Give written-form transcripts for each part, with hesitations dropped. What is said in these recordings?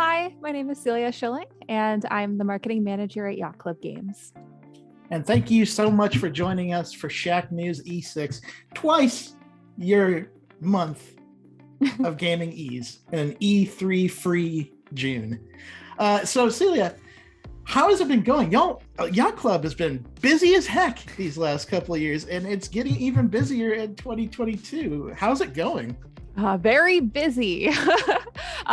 Hi, my name is Celia Schilling, and I'm the marketing manager at Yacht Club Games. And thank you so much for joining us for Shacknews E6, twice your month of gaming E's, and an E3 free June. So Celia, how has it been going? Yacht Club has been busy as heck these last couple of years, and it's getting even busier in 2022. How's it going? Very busy.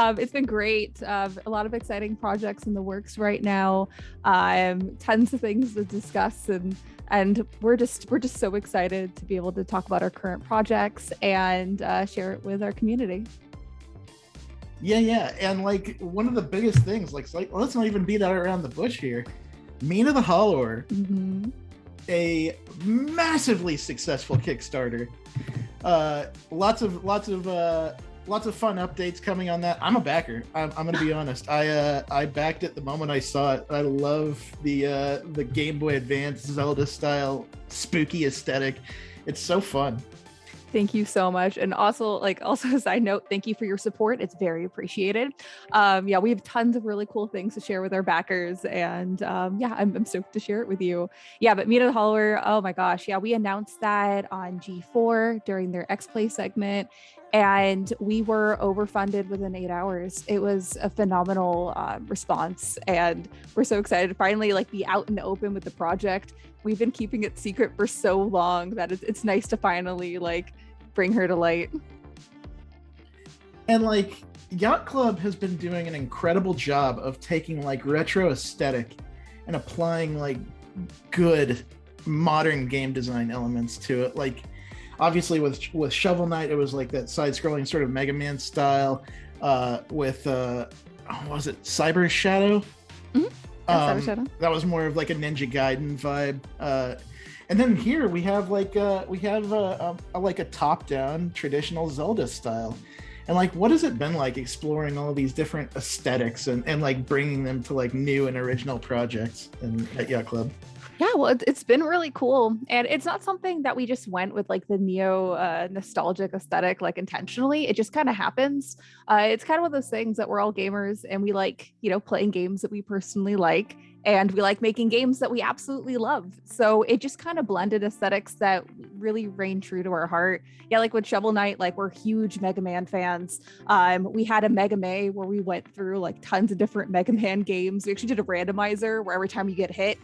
It's been great. A lot of exciting projects in the works right now. Tons of things to discuss, and we're just so excited to be able to talk about our current projects and share it with our community. Yeah, and like one of the biggest things, like let's not even beat that around the bush here. Mina the Hollower, a massively successful Kickstarter. Lots of fun updates coming on that. I'm a backer. I'm gonna be honest. I backed it the moment I saw it. I love the Game Boy Advance Zelda style spooky aesthetic. It's so fun. Thank you so much. And also a side note, thank you for your support. It's very appreciated. Yeah, we have tons of really cool things to share with our backers. And yeah, I'm stoked to share it with you. Yeah, but Mina the Hollower, oh my gosh. Yeah, we announced that on G4 during their X-Play segment. And we were overfunded within 8 hours. It was a phenomenal response. And we're so excited to finally be out in the open with the project. We've been keeping it secret for so long that it's nice to finally bring her to light. And Yacht Club has been doing an incredible job of taking retro aesthetic and applying good modern game design elements to it. Obviously with Shovel Knight, it was that side-scrolling sort of Mega Man style. With what was it, Cyber Shadow? Mm-hmm. Cyber Shadow. That was more of a Ninja Gaiden vibe. And then here we have a top-down traditional Zelda style. And what has it been exploring all these different aesthetics and bringing them to new and original projects at Yacht Club? Yeah, well, it's been really cool. And it's not something that we just went with the neo nostalgic aesthetic intentionally. It just kind of happens. It's kind of one of those things that we're all gamers and we playing games that we personally like, and we like making games that we absolutely love. So it just kind of blended aesthetics that really reign true to our heart. Yeah, with Shovel Knight, we're huge Mega Man fans. We had a Mega May where we went through tons of different Mega Man games. We actually did a randomizer where every time you get hit,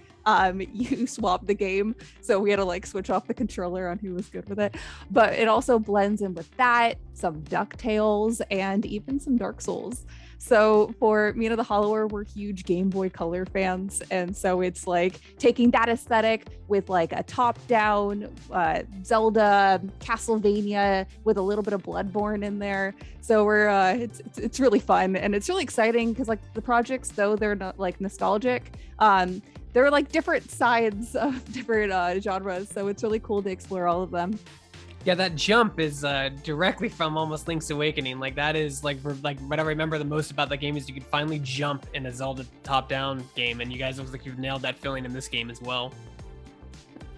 you swap the game. So we had to switch off the controller on who was good with it. But it also blends in with that, some DuckTales, and even some Dark Souls. So for Mina the Hollower, we're huge Game Boy Color fans. And so it's taking that aesthetic with a top-down Zelda, Castlevania with a little bit of Bloodborne in there. So we're it's really fun, and it's really exciting because the projects, though they're not nostalgic, they're different sides of different genres. So it's really cool to explore all of them. Yeah, that jump is directly from almost Link's Awakening. That is what I remember the most about the game is you could finally jump in a Zelda top-down game, and you guys look like you've nailed that feeling in this game as well.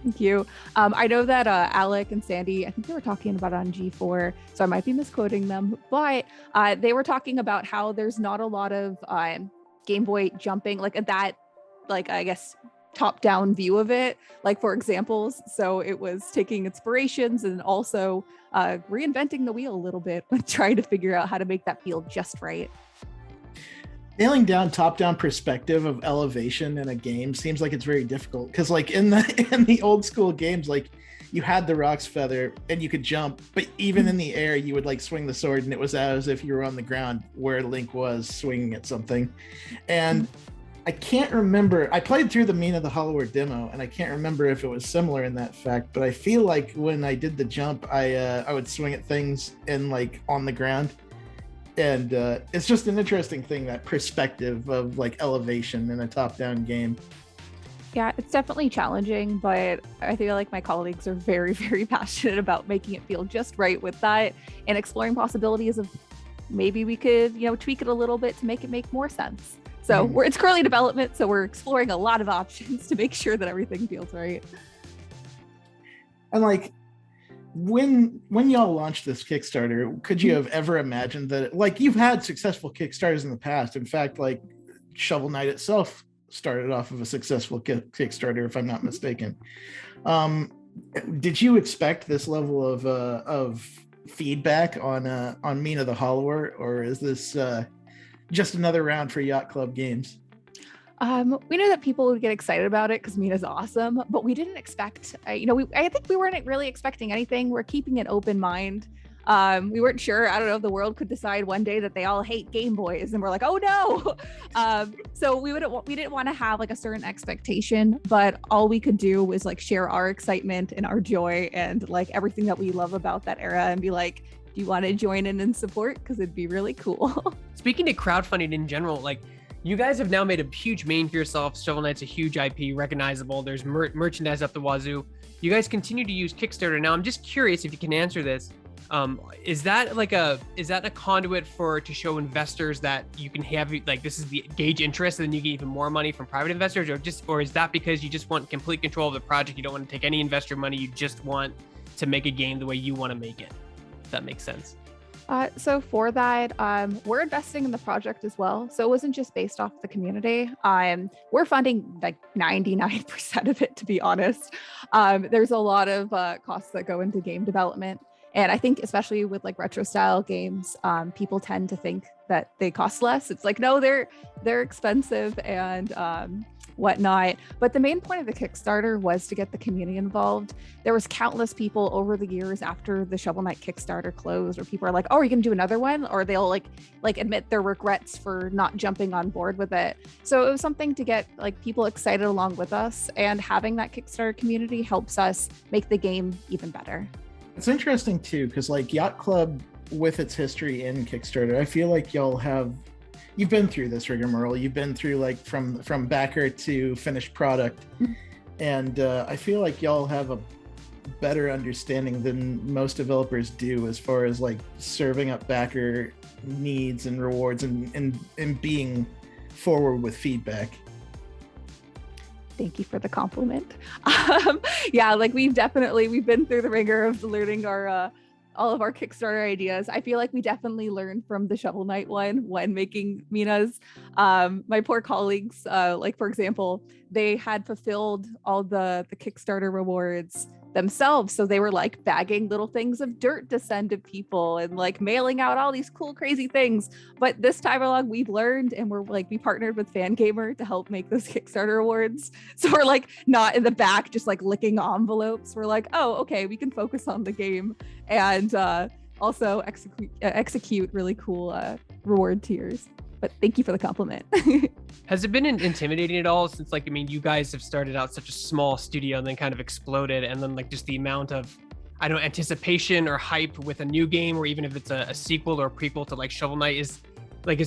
Thank you. I know that Alec and Sandy, I think they were talking about it on G4, so I might be misquoting them, but they were talking about how there's not a lot of Game Boy jumping that, I guess, top-down view of it, for examples. So it was taking inspirations and also reinventing the wheel a little bit, trying to figure out how to make that feel just right. Nailing down top-down perspective of elevation in a game seems like it's very difficult because in the old school games, you had the Rock's Feather and you could jump, but even in the air you would swing the sword and it was as if you were on the ground where Link was swinging at something. And I can't remember. I played through the Mina the Hollower demo, and I can't remember if it was similar in that fact. But I feel like when I did the jump, I would swing at things and on the ground, and it's just an interesting thing, that perspective of elevation in a top-down game. Yeah, it's definitely challenging, but I feel like my colleagues are very, very passionate about making it feel just right with that and exploring possibilities of maybe we could, tweak it a little bit to make it make more sense. So it's currently development, so we're exploring a lot of options to make sure that everything feels right. And when y'all launched this Kickstarter, could you have ever imagined that, like, you've had successful Kickstarters in the past? In fact, like Shovel Knight itself started off of a successful Kickstarter, if I'm not mistaken. Did you expect this level of feedback on Mina the Hollower, or is this just another round for Yacht Club Games? We knew that people would get excited about it because Mina's awesome, but we didn't expect, I think we weren't really expecting anything. We're keeping an open mind. We weren't sure. I don't know if the world could decide one day that they all hate Game Boys, and we're like, oh no. So we didn't want to have like a certain expectation, but all we could do was like share our excitement and our joy and like everything that we love about that era, and be like, do you want to join in and support? Because it'd be really cool. Speaking to crowdfunding in general, like, you guys have now made a huge name for yourself. Shovel Knight's a huge IP, recognizable. There's merchandise up the wazoo. You guys continue to use Kickstarter. Now, I'm just curious if you can answer this. Is that a conduit to show investors that you can have, like, this is the gauge interest, and then you get even more money from private investors, or is that because you just want complete control of the project? You don't want to take any investor money. You just want to make a game the way you want to make it. If that makes sense. So for that, we're investing in the project as well. So it wasn't just based off the community. We're funding like 99% of it, to be honest. There's a lot of costs that go into game development. And I think especially with like retro style games, people tend to think that they cost less. It's like, no, they're expensive and whatnot. But the main point of the Kickstarter was to get the community involved. There was countless people over the years after the Shovel Knight Kickstarter closed, where people are like, oh, are you gonna do another one? Or they'll like admit their regrets for not jumping on board with it. So it was something to get like people excited along with us, and having that Kickstarter community helps us make the game even better. It's interesting too, because like Yacht Club, with its history in Kickstarter, I feel like you've been through this rigmarole. You've been through like from backer to finished product, and I feel like y'all have a better understanding than most developers do as far as like serving up backer needs and rewards and being forward with feedback. Thank you for the compliment. Yeah, like we've been through the ringer of learning our all of our Kickstarter ideas. I feel like we definitely learned from the Shovel Knight one when making Mina's. My poor colleagues, like for example, they had fulfilled all the Kickstarter rewards themselves. So they were like bagging little things of dirt to send to people and like mailing out all these cool, crazy things. But this time along, we've learned, and we partnered with Fangamer to help make those Kickstarter awards. So we're like not in the back, just like licking envelopes. We're like, oh, okay, we can focus on the game and also execute really cool reward tiers. But thank you for the compliment. Has it been intimidating at all since, like, I mean, you guys have started out such a small studio and then kind of exploded, and then like just the amount of, I don't know, anticipation or hype with a new game, or even if it's a sequel or a prequel to like Shovel Knight, is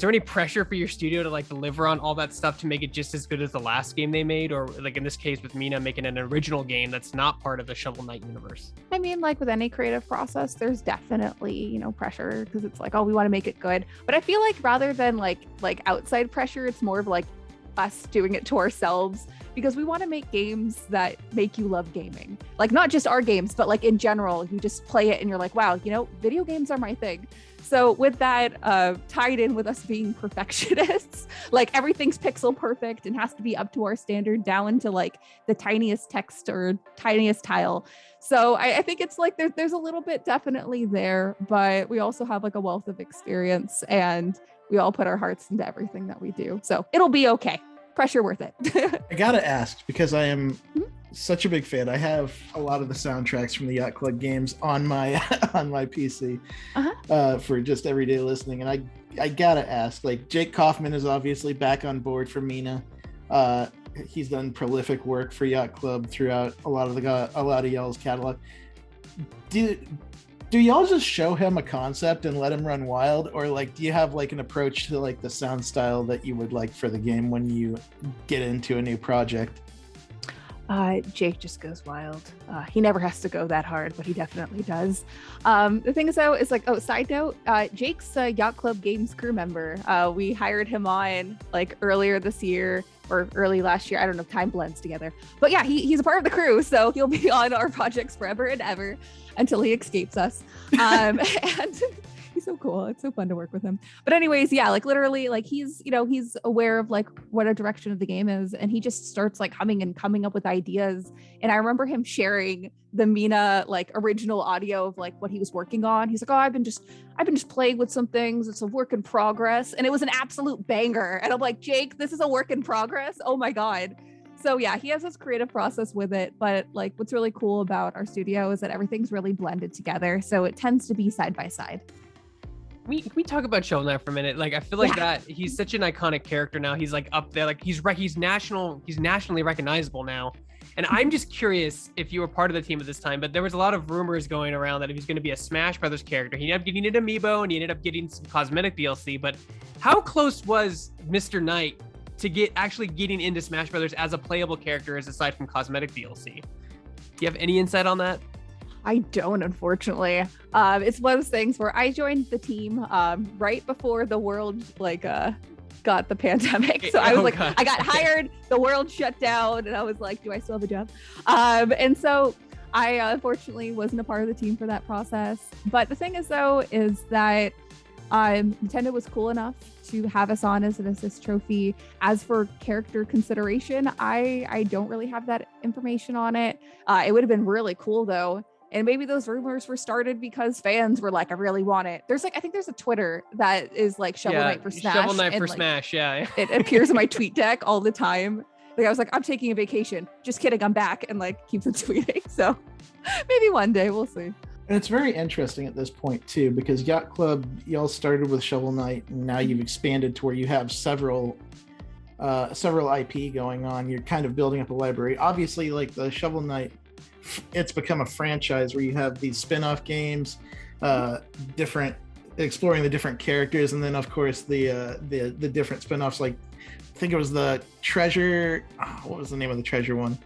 there any pressure for your studio to like deliver on all that stuff to make it just as good as the last game they made? Or like in this case with Mina, making an original game that's not part of the Shovel Knight universe? I mean, like with any creative process, there's definitely, pressure, because it's like, oh, we want to make it good. But I feel like rather than like outside pressure, it's more of like us doing it to ourselves, because we want to make games that make you love gaming. Like not just our games, but like in general, you just play it and you're like, wow, video games are my thing. So with that tied in with us being perfectionists, like everything's pixel perfect and has to be up to our standard, down to like the tiniest text or tiniest tile. So I think it's like there's a little bit definitely there, but we also have like a wealth of experience, and we all put our hearts into everything that we do. So it'll be okay. Pressure worth it. I gotta ask, because I am such a big fan. I have a lot of the soundtracks from the Yacht Club games on my PC for just everyday listening. And I gotta ask, like, Jake Kaufman is obviously back on board for Mina. He's done prolific work for Yacht Club throughout a lot of y'all's catalog. Do y'all just show him a concept and let him run wild, or like do you have like an approach to like the sound style that you would like for the game when you get into a new project? Jake just goes wild. He never has to go that hard, but he definitely does. The thing is, though, is like, side note, Jake's a Yacht Club Games crew member. We hired him on like earlier this year or early last year. I don't know, time blends together. But yeah, he's a part of the crew, so he'll be on our projects forever and ever until he escapes us. And he's so cool. It's so fun to work with him. But anyways, yeah, like literally, like he's aware of like what a direction of the game is, and he just starts like humming and coming up with ideas. And I remember him sharing the Mina like original audio of like what he was working on. He's like, "Oh, I've been just playing with some things. It's a work in progress," and it was an absolute banger. And I'm like, Jake, this is a work in progress. Oh my god. So yeah, he has this creative process with it, but like what's really cool about our studio is that everything's really blended together. So it tends to be side by side. Can we talk about Shovel Knight for a minute? Like, I feel like that he's such an iconic character now. He's like up there, like he's nationally recognizable now. And I'm just curious if you were part of the team at this time, but there was a lot of rumors going around that he was going to be a Smash Brothers character. He ended up getting an amiibo and he ended up getting some cosmetic DLC. But how close was Mr. Knight to actually getting into Smash Brothers as a playable character, as aside from cosmetic DLC? Do you have any insight on that? I don't, unfortunately. It's one of those things where I joined the team right before the world got the pandemic. So I was I got hired, the world shut down, and I was like, do I still have a job? And so I unfortunately wasn't a part of the team for that process. But the thing is, though, is that Nintendo was cool enough to have us on as an assist trophy. As for character consideration, I don't really have that information on it. It would have been really cool, though. And maybe those rumors were started because fans were like, I really want it. There's like, I think there's a Twitter that is like Shovel Knight for Smash. Shovel Knight for like, Smash, yeah. It appears in my tweet deck all the time. Like I was like, I'm taking a vacation. Just kidding, I'm back, and like keeps on tweeting. So maybe one day, we'll see. And it's very interesting at this point too, because Yacht Club, y'all started with Shovel Knight, and now you've expanded to where you have several IP going on. You're kind of building up a library. Obviously, like the Shovel Knight, it's become a franchise where you have these spin-off games, exploring the different characters, and then of course the different spin-offs. Like I think it was the treasure. What was the name of the treasure one?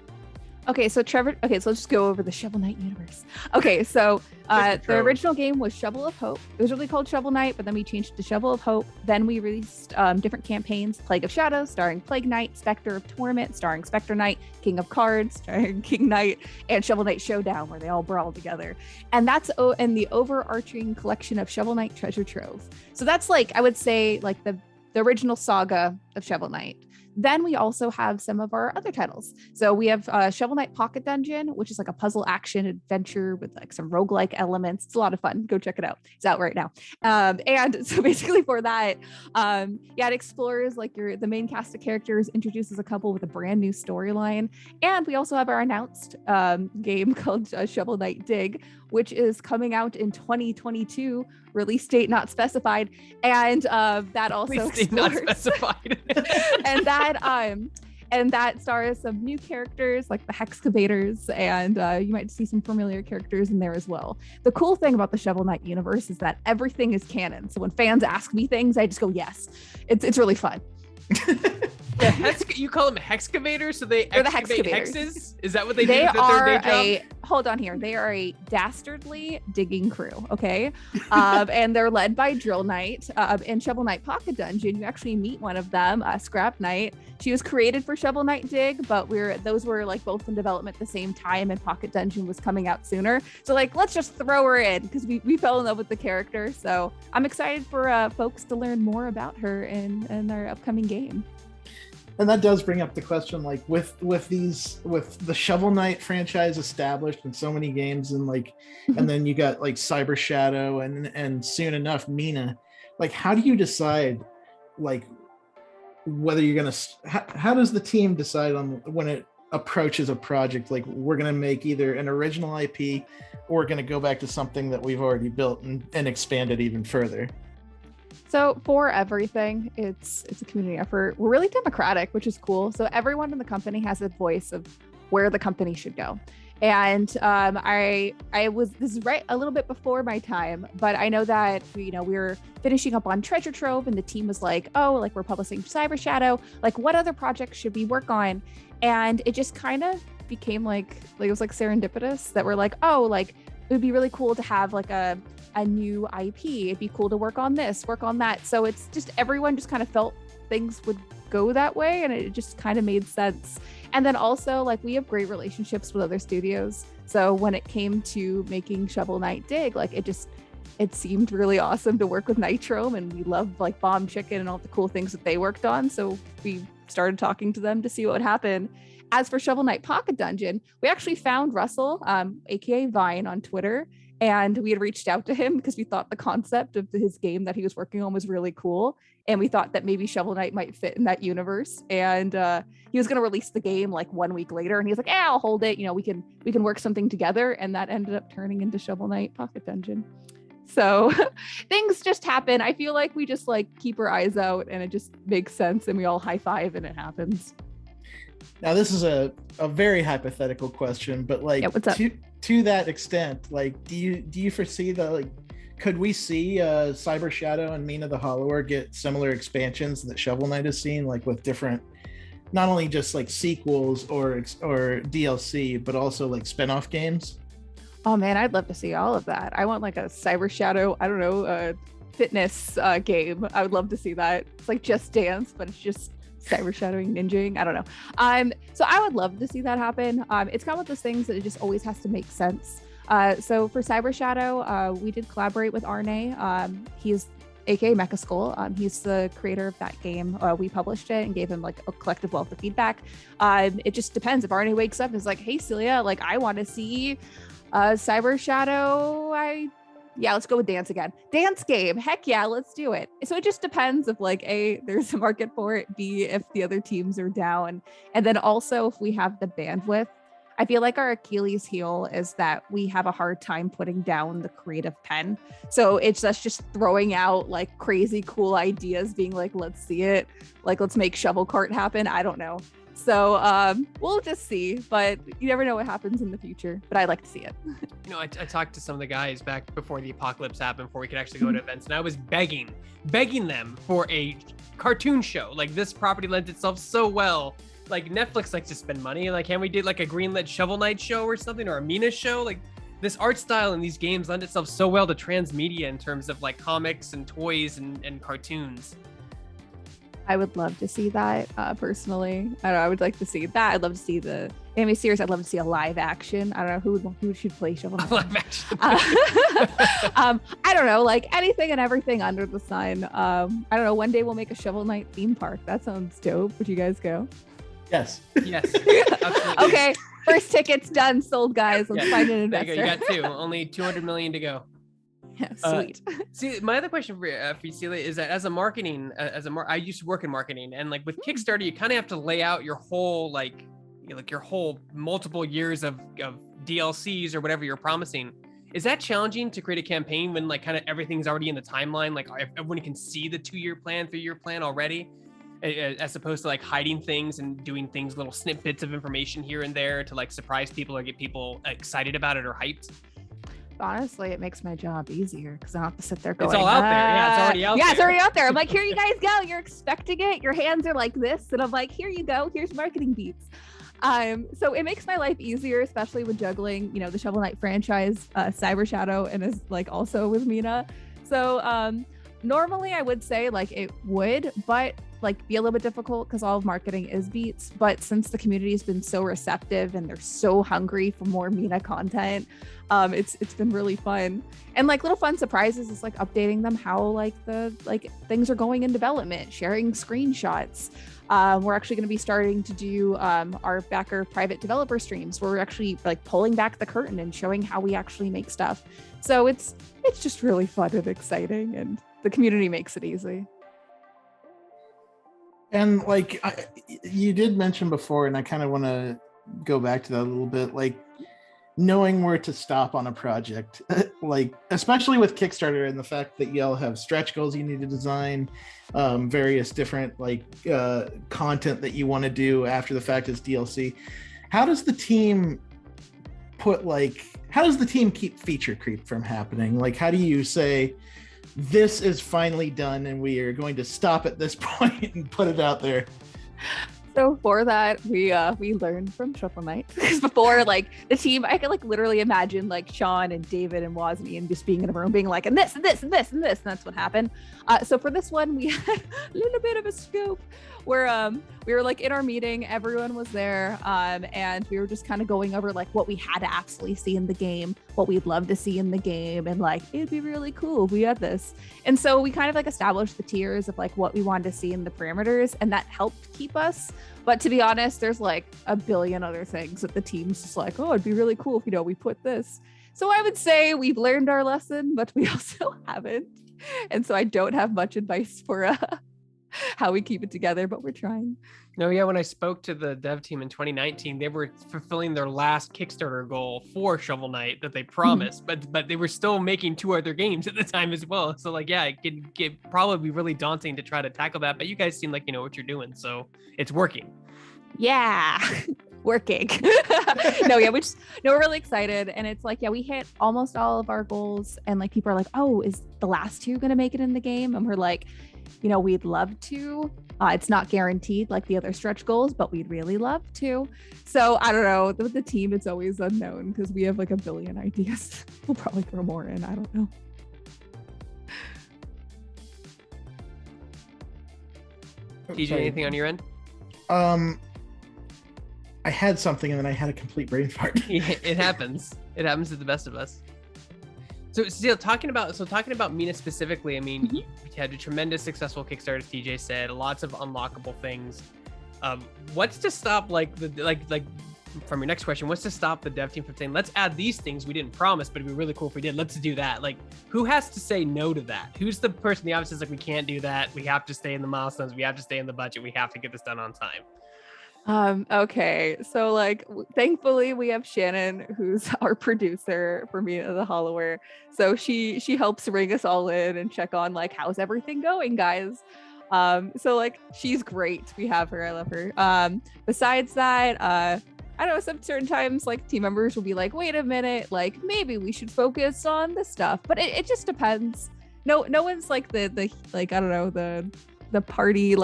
Okay, so let's just go over the Shovel Knight universe. Okay, so the original game was Shovel of Hope. It was really called Shovel Knight, but then we changed it to Shovel of Hope. Then we released different campaigns: Plague of Shadows, starring Plague Knight; Spectre of Torment, starring Spectre Knight; King of Cards, starring King Knight; and Shovel Knight Showdown, where they all brawl together. And that's in the overarching collection of Shovel Knight Treasure Trove. So that's like, I would say, like the original saga of Shovel Knight. Then we also have some of our other titles. So we have Shovel Knight Pocket Dungeon, which is like a puzzle action adventure with like some roguelike elements. It's a lot of fun. Go check it out. It's out right now. And so basically for that, it explores like the main cast of characters, introduces a couple with a brand new storyline. And we also have our announced game called Shovel Knight Dig, which is coming out in 2022, release date not specified. And that also explores not specified. and that stars some new characters like the Hexcavators, and you might see some familiar characters in there as well. The cool thing about the Shovel Knight universe is that everything is canon. So when fans ask me things, I just go yes. It's really fun. You call them Hexcavators, so they're the excavate Hexcavators. hexes? Is that what they do? They are hold on here. They are a dastardly digging crew, okay? And they're led by Drill Knight. In Shovel Knight Pocket Dungeon, you actually meet one of them, Scrap Knight. She was created for Shovel Knight Dig, but those were like both in development at the same time, and Pocket Dungeon was coming out sooner. So like, let's just throw her in because we fell in love with the character. So I'm excited for folks to learn more about her in our upcoming game. And that does bring up the question, like with the Shovel Knight franchise established in so many games, and like, and then you got like Cyber Shadow and soon enough Mina. Like, how do you decide, like, whether you're gonna? How does the team decide on when it approaches a project? Like, we're gonna make either an original IP, or we're gonna go back to something that we've already built and expand it even further. So for everything, it's a community effort. We're really democratic, which is cool. So everyone in the company has a voice of where the company should go. And this is right a little bit before my time, but I know that we were finishing up on Treasure Trove, and the team was like, oh, like we're publishing Cyber Shadow. Like, what other projects should we work on? And it just kind of became like it was like serendipitous that we're like, oh, like it would be really cool to have like a new IP. It'd be cool to work on this, work on that. So it's just everyone just kind of felt things would go that way, and it just kind of made sense. And then also, like, we have great relationships with other studios. So when it came to making Shovel Knight Dig, like it seemed really awesome to work with Nitrome, and we love like Bomb Chicken and all the cool things that they worked on. So we started talking to them to see what would happen. As for Shovel Knight Pocket Dungeon, we actually found Russell, aka Vine, on Twitter, and we had reached out to him because we thought the concept of his game that he was working on was really cool, and we thought that maybe Shovel Knight might fit in that universe. And he was going to release the game like 1 week later, and he was like, "Yeah, I'll hold it. You know, we can work something together." And that ended up turning into Shovel Knight Pocket Dungeon. So things just happen. I feel like we just like keep our eyes out, and it just makes sense, and we all high five, and it happens. Now, this is a very hypothetical question, but like, yeah, what's up? To that extent, like, do you foresee that, like, could we see Cyber Shadow and Mina the Hollower get similar expansions that Shovel Knight has seen, like with different, not only just like sequels or DLC, but also like spin-off games? Oh man, I'd love to see all of that. I want like a Cyber Shadow, I don't know, fitness game. I would love to see that. It's like Just Dance, but it's just cyber shadowing, ninjing. I don't know. So I would love to see that happen. It's kind of one of those things that it just always has to make sense. So for Cyber Shadow, we did collaborate with Arne. He's aka Mecha Skull. He's the creator of that game. We published it and gave him like a collective wealth of feedback. It just depends. If Arne wakes up and is like, "Hey Celia, like I want to see Cyber Shadow," yeah, let's go with dance again. Dance game. Heck yeah, let's do it. So it just depends if like A, there's a market for it, B, if the other teams are down, and then also if we have the bandwidth. I feel like our Achilles heel is that we have a hard time putting down the creative pen. So it's us just throwing out like crazy cool ideas, being like, let's see it. Like, let's make Shovel Cart happen. I don't know. So we'll just see, but you never know what happens in the future, but I like to see it. You know, I talked to some of the guys back before the apocalypse happened, before we could actually go to events, and I was begging them for a cartoon show. Like, this property lends itself so well. Like, Netflix likes to spend money. Like, can we do like a greenlit Shovel Knight show or something, or a Mina show? Like, this art style in these games lend itself so well to transmedia in terms of like comics and toys and cartoons. I would love to see that personally. I don't know, I would like to see that. I'd love to see the anime series. I'd love to see a live action. I don't know who should play Shovel Knight. Live action. I don't know, like anything and everything under the sun. I don't know. One day we'll make a Shovel Knight theme park. That sounds dope. Would you guys go? Yes. Yes. Absolutely. Okay. First ticket's done, sold, guys. Let's find an investor. You got two. Only 200 million to go. Yeah, sweet. See, my other question for you, Celia, is that as a marketing, I used to work in marketing, and like with Kickstarter, you kind of have to lay out your whole your whole multiple years of DLCs or whatever you're promising. Is that challenging to create a campaign when like kind of everything's already in the timeline? Like everyone can see the 2-year plan, 3-year plan already, as opposed to like hiding things and doing things, little snippets of information here and there to like surprise people or get people excited about it or hyped? Honestly, it makes my job easier because I don't have to sit there going, it's all out there. Yeah, it's already out there. Yeah, it's already out there. I'm like, here you guys go. You're expecting it. Your hands are like this. And I'm like, here you go. Here's marketing beats. So it makes my life easier, especially with juggling, you know, the Shovel Knight franchise, Cyber Shadow, and is like also with Mina. So normally I would say like it would, but like be a little bit difficult because all of marketing is beats. But since the community has been so receptive and they're so hungry for more Mina content, it's been really fun. And like little fun surprises is like updating them how like things are going in development, sharing screenshots. We're actually going to be starting to do our backer private developer streams where we're actually like pulling back the curtain and showing how we actually make stuff. So it's just really fun and exciting, and the community makes it easy. And like you did mention before, and I kind of want to go back to that a little bit, like knowing where to stop on a project, like especially with Kickstarter and the fact that y'all have stretch goals you need to design, various different like content that you want to do after the fact as DLC. How does the team keep feature creep from happening? Like, how do you say this is finally done and we are going to stop at this point and put it out there? So for that, we learned from Shovel Knight. Because before, like, the team, I could like literally imagine like Sean and David and Wozni and just being in a room being like, and this and this and this and this, and that's what happened. So for this one, we had a little bit of a scoop where we were like in our meeting, everyone was there, and we were just kind of going over like what we had to absolutely see in the game, what we'd love to see in the game, and like it'd be really cool if we had this. And so we kind of like established the tiers of like what we wanted to see in the parameters, and that helped keep us. But to be honest, there's like a billion other things that the team's just like, oh, it'd be really cool if, you know, we put this. So I would say we've learned our lesson, but we also haven't. And so I don't have much advice for how we keep it together, but we're trying. No, yeah, when I spoke to the dev team in 2019, they were fulfilling their last Kickstarter goal for Shovel Knight that they promised, but they were still making 2 other games at the time as well. So like, yeah, it could probably be really daunting to try to tackle that, but you guys seem like you know what you're doing, so it's working. Yeah, working. We're really excited, and it's like, yeah, we hit almost all of our goals, and like people are like, oh, is the last 2 gonna make it in the game? And we're like, you know, we'd love to. It's not guaranteed like the other stretch goals, but we'd really love to. So I don't know. With the team, it's always unknown because we have like a billion ideas. We'll probably throw more in. I don't know. TJ, anything on your end? I had something and then I had a complete brain fart. It happens. It happens to the best of us. So still talking about Mina specifically, I mean, you had a tremendous successful Kickstarter, as TJ said, lots of unlockable things. What's to stop like from your next question, what's to stop the dev team from saying, let's add these things we didn't promise, but it'd be really cool if we did. Let's do that. Like, who has to say no to that? Who's the person in the office is like, we can't do that. We have to stay in the milestones. We have to stay in the budget. We have to get this done on time. Okay, so like thankfully we have Shannon, who's our producer for Mina the Hollower. So she helps ring us all in and check on like, how's everything going, guys? So like she's great. We have her. I love her. Besides that, I don't know, some certain times like team members will be like, wait a minute, like maybe we should focus on this stuff, but it just depends. No one's like the like, I don't know, the party's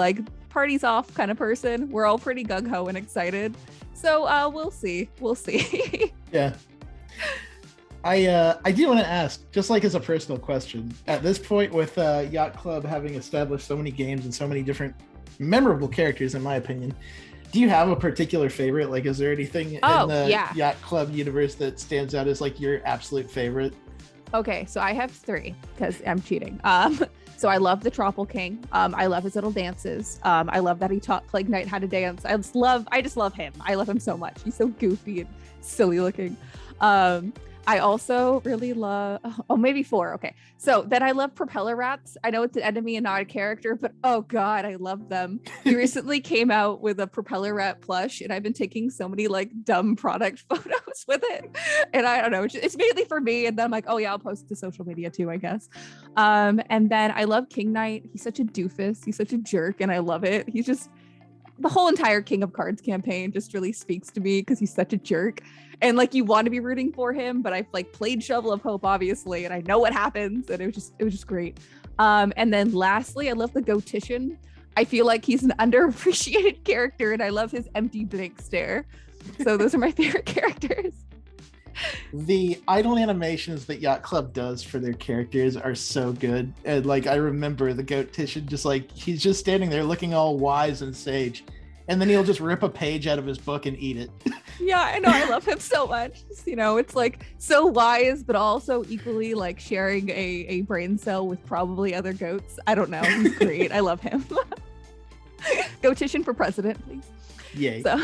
off kind of person. We're all pretty gung-ho and excited, so we'll see. Yeah, I do want to ask, just like as a personal question, at this point with Yacht Club having established so many games and so many different memorable characters, in my opinion, do you have a particular favorite? Like, is there anything in the Yacht Club universe that stands out as like your absolute favorite? Okay, so I have 3 because I'm cheating. So I love the Tropical King. I love his little dances. I love that he taught Plague Knight how to dance. I just love him. I love him so much. He's so goofy and silly looking. I also really love, maybe 4. Okay. So then I love Propeller Rats. I know it's an enemy and not a character, but oh God, I love them. He recently came out with a Propeller Rat plush, and I've been taking so many like dumb product photos with it. And I don't know, it's mainly for me. And then I'm like, oh yeah, I'll post it to social media too, I guess. And then I love King Knight. He's such a doofus. He's such a jerk, and I love it. He's just, the whole entire King of Cards campaign just really speaks to me because he's such a jerk. And like, you want to be rooting for him, but I've like played Shovel of Hope, obviously, and I know what happens, and it was just great. And then lastly, I love the Gotician. I feel like he's an underappreciated character, and I love his empty blank stare. So those are my favorite characters. The idle animations that Yacht Club does for their characters are so good. And like, I remember the Gotician, just like, he's just standing there looking all wise and sage, and then he'll just rip a page out of his book and eat it. Yeah, I know. I love him so much. You know, it's like so wise, but also equally like sharing a brain cell with probably other goats. I don't know. He's great. I love him. Gotician for president, please. Yay. So.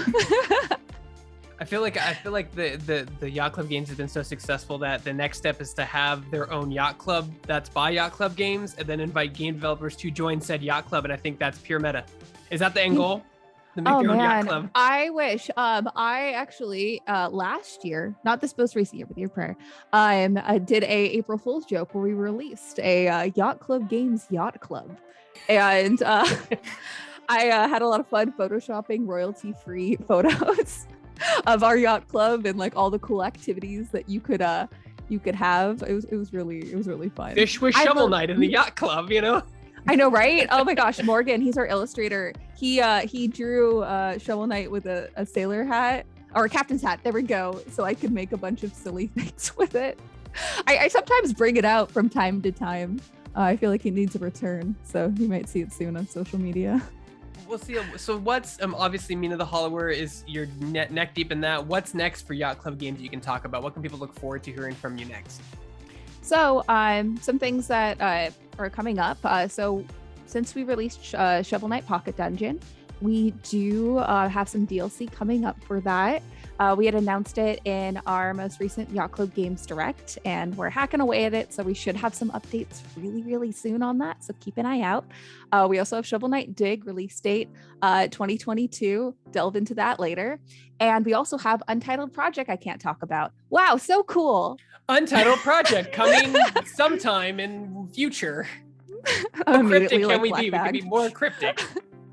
I feel like the Yacht Club games have been so successful that the next step is to have their own Yacht Club that's by Yacht Club games, and then invite game developers to join said Yacht Club. And I think that's pure meta. Is that the end goal? To make your own Yacht Club? I wish. I actually last year, not this most recent year, but the year prior, I did a April Fool's joke where we released a Yacht Club Games Yacht Club, and I had a lot of fun photoshopping royalty-free photos of our Yacht Club and like all the cool activities that you could have. It was really fun. Fish with Shovel Knight in the Yacht Club, you know. I know, right? Oh my gosh, Morgan, he's our illustrator. He drew Shovel Knight with a sailor hat or a captain's hat. There we go. So I could make a bunch of silly things with it. I sometimes bring it out from time to time. I feel like he needs a return, so you might see it soon on social media. We'll see. So what's obviously Mina the Hollower is your neck deep in that. What's next for Yacht Club games you can talk about? What can people look forward to hearing from you next? So some things that are coming up. So since we released Shovel Knight Pocket Dungeon, we do have some DLC coming up for that. We had announced it in our most recent Yacht Club Games Direct, and we're hacking away at it. So we should have some updates really, really soon on that. So keep an eye out. We also have Shovel Knight Dig release date 2022. Delve into that later. And we also have Untitled Project I can't talk about. Wow, so cool. Untitled Project coming sometime in future. How cryptic can we be? We can be more cryptic.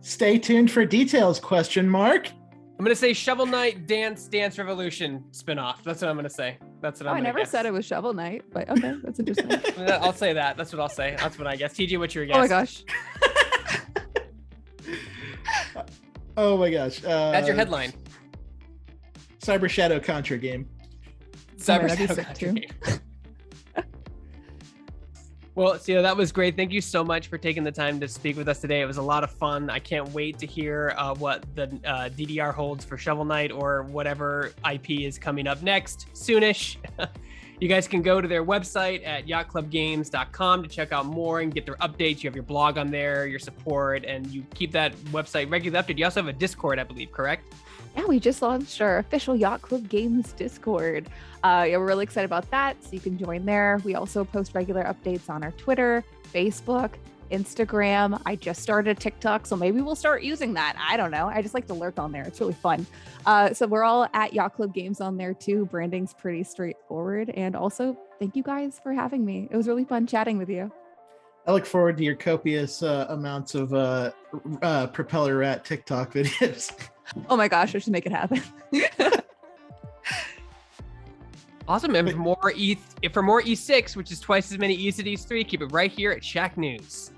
Stay tuned for details, question mark. I'm gonna say Shovel Knight Dance Revolution spinoff. That's what I'm gonna say. That's what I'm gonna guess. I never said it was Shovel Knight, but okay, that's interesting. I'll say that. That's what I'll say. That's what I guess. TJ, what's your guess? Oh my gosh. Oh my gosh. That's your headline. Cyber Shadow Contra game. Cyber Shadow Contra game. Well, Sia, that was great. Thank you so much for taking the time to speak with us today. It was a lot of fun. I can't wait to hear what the DDR holds for Shovel Knight or whatever IP is coming up next soonish. You guys can go to their website at yachtclubgames.com to check out more and get their updates. You have your blog on there, your support, and you keep that website regularly updated. You also have a Discord, I believe, correct? Yeah, we just launched our official Yacht Club Games Discord. Yeah, we're really excited about that, so you can join there. We also post regular updates on our Twitter, Facebook, Instagram. I just started a TikTok, so maybe we'll start using that. I don't know. I just like to lurk on there. It's really fun. So we're all at Yacht Club Games on there too. Branding's pretty straightforward. And also, thank you guys for having me. It was really fun chatting with you. I look forward to your copious amounts of Propeller Rat TikTok videos. Oh my gosh, I should make it happen. Awesome. And for more E6, which is twice as many E's at E3, keep it right here at Shacknews.